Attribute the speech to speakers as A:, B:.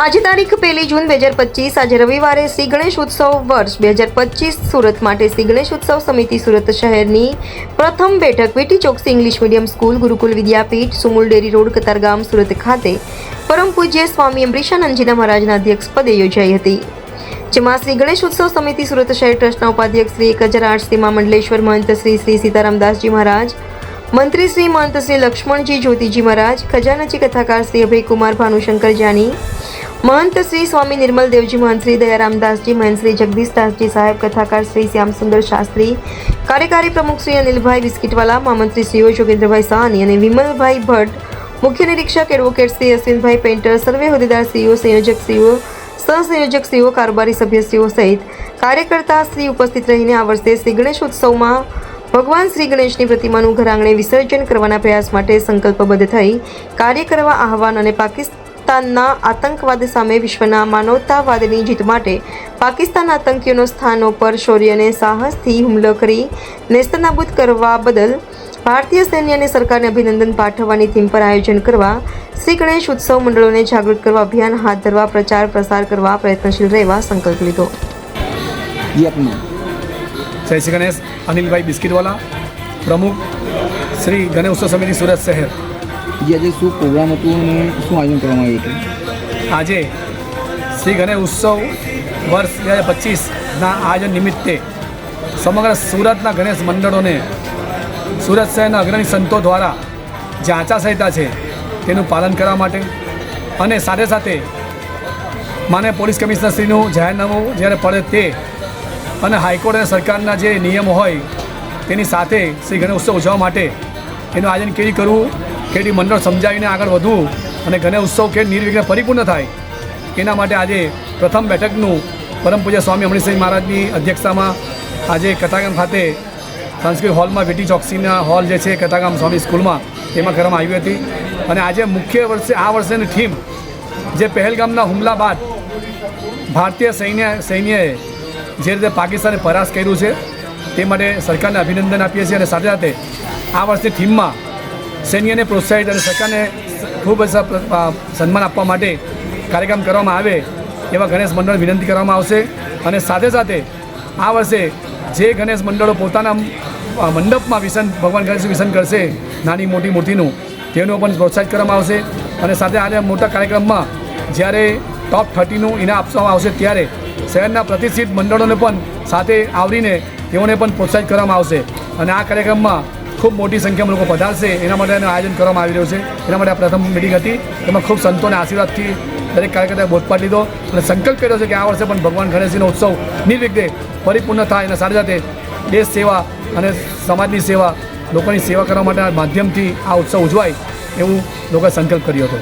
A: આજે તારીખ 1 જૂન 2025 આજે રવિવારે શ્રી ગણેશ ઉત્સવ વર્ષ 2025 સુરત માટે શ્રી ગણેશ ઉત્સવ સમિતિ સુરત શહેરની પ્રથમ બેઠક VT Choksi English medium school Gurukul Vidyapeeth Sumul dairy road Katargam Surat ખાતે પરમ પૂજ્ય સ્વામી અંબરીશાનંદજીના મહારાજના અધ્યક્ષપદે યોજાઈ હતી, જેમાં શ્રી ગણેશ ઉત્સવ સમિતિ સુરત શહેર ટ્રસ્ટના ઉપાધ્યક્ષ શ્રી 1008 શ્રી મંડલેશ્વર મહંત શ્રી સીતારામદાસજી મહારાજ, મંત્રી શ્રી મહંત શ્રી લક્ષ્મણજી જ્યોતિજી મહારાજ, ખજાનચી કથાકાર શ્રી અભયકુમાર ભાનુશંકર જાની, મહંત શ્રી સ્વામી નિર્મલદેવજી, મહંત શ્રી દયારામદાસજી, મહંત શ્રી જગદીશદાસજી સાહેબ, કથાકાર શ્રી શ્યામસુંદર શાસ્ત્રી, કાર્યકારી પ્રમુખ શ્રી અનિલભાઈ બિસ્કીટવાલા, મહામંત્રી શ્રીઓ જોગેન્દ્રભાઈ સાહની અને વિમલભાઈ ભટ્ટ, મુખ્ય નિરીક્ષક એડવોકેટ શ્રી અશ્વિનભાઈ પેન્ટર, સર્વે હોદ્દેદાર શ્રીઓ, સંયોજક શ્રીઓ, સહસંયોજક શ્રીઓ, કારોબારી સભ્યશ્રીઓ સહિત કાર્યકર્તા શ્રી ઉપસ્થિત રહીને આ વર્ષે શ્રી ગણેશ ઉત્સવમાં ભગવાન શ્રી ગણેશની પ્રતિમાનું ઘર આંગણે વિસર્જન કરવાના પ્રયાસ માટે સંકલ્પબદ્ધ થઈ કાર્ય કરવા આહવાન અને પાકિસ્તાનના આતંકવાદ સામે વિશ્વના માનવતાવાદની જીત માટે પાકિસ્તાનના આતંકીઓના સ્થાનો પર શૌર્ય અને સાહસથી હુમલો કરી નેસ્તનાબૂદ કરવા બદલ ભારતીય સૈન્ય અને સરકારને અભિનંદન પાઠવવાની થીમ પર આયોજન કરવા, શ્રી ગણેશ ઉત્સવ મંડળોને જાગૃત કરવા અભિયાન હાથ ધરવા, પ્રચાર પ્રસાર કરવા પ્રયત્નશીલ રહેવા સંકલ્પ લીધો.
B: જય શ્રી ગણેશ. અનિલભાઈ બિસ્કીટવાલા, પ્રમુખ શ્રી ગણેશ ઉત્સવ સમિતિ સુરત શહેર.
C: આજે શું પ્રોગ્રામ હતું અને શું આયોજન કરવામાં આવ્યું હતું?
B: આજે શ્રી ગણેશ ઉત્સવ વર્ષ 2025ના આયોજન નિમિત્તે સમગ્ર સુરતના ગણેશ મંડળોને સુરત શહેરના અગ્રણી સંતો દ્વારા જે આચારસંહિતા છે તેનું પાલન કરવા માટે અને સાથે સાથે માનનીય પોલીસ કમિશનરશ્રીનું જાહેરનામું જ્યારે પડે તે અને હાઈકોર્ટ અને સરકારના જે નિયમો હોય તેની સાથે શ્રી ગણેશ ઉત્સવ ઉજવવા માટે એનું આયોજન કેવી કરવું, કેવી મંડળ સમજાવીને આગળ વધવું અને ગણેશ ઉત્સવ કે નિર્વિઘ્ને પરિપૂર્ણ થાય એના માટે આજે પ્રથમ બેઠકનું પરમ પૂજ્ય સ્વામી અમરીશજી મહારાજની અધ્યક્ષતામાં આજે કતારગામ ખાતે સાંસ્કૃતિક હોલમાં વીટી ચોકસીના હોલ જે છે કતારગામ સ્વામી સ્કૂલમાં તેમાં કરવામાં આવી હતી. અને આજે મુખ્ય આ વર્ષની થીમ જે પહેલગામના હુમલા બાદ ભારતીય સૈન્યએ જે રીતે પાકિસ્તાને પરાસ્ત કર્યું છે તે માટે સરકારને અભિનંદન આપીએ છીએ અને સાથે સાથે આ વર્ષની થીમમાં સૈન્યને પ્રોત્સાહિત અને સરકારને ખૂબ સન્માન આપવા માટે કાર્યક્રમ કરવામાં આવે એવા ગણેશ મંડળ વિનંતી કરવામાં આવશે. અને સાથે સાથે આ વર્ષે જે ગણેશ મંડળો પોતાના મંડપમાં ભગવાન ગણેશ વિસર્જન કરશે નાની મોટી મૂર્તિનું તેનું પણ પ્રોત્સાહિત કરવામાં આવશે. અને સાથે આજે મોટા કાર્યક્રમમાં જ્યારે ટોપ 30નું ઇનામ આપવામાં આવશે ત્યારે શહેરના પ્રતિષ્ઠિત મંડળોને પણ સાથે આવરીને તેઓને પણ પ્રોત્સાહિત કરવામાં આવશે. અને આ કાર્યક્રમમાં ખૂબ મોટી સંખ્યામાં લોકો પધારશે એના માટેનું આયોજન કરવામાં આવી રહ્યું છે. એના માટે આ પ્રથમ મિટિંગ હતી, એમાં ખૂબ સંતોના આશીર્વાદથી દરેક કાર્યકર્તાએ બોધપાઠ લીધો અને સંકલ્પ કર્યો છે કે આ વર્ષે પણ ભગવાન ગણેશજીનો ઉત્સવ નિર્વિઘ્ને પરિપૂર્ણ થાય અને સાથે સાથે દેશ સેવા અને સમાજની સેવા, લોકોની સેવા કરવા માટેના માધ્યમથી આ ઉત્સવ ઉજવાય એવું લોકોએ સંકલ્પ કર્યો હતો.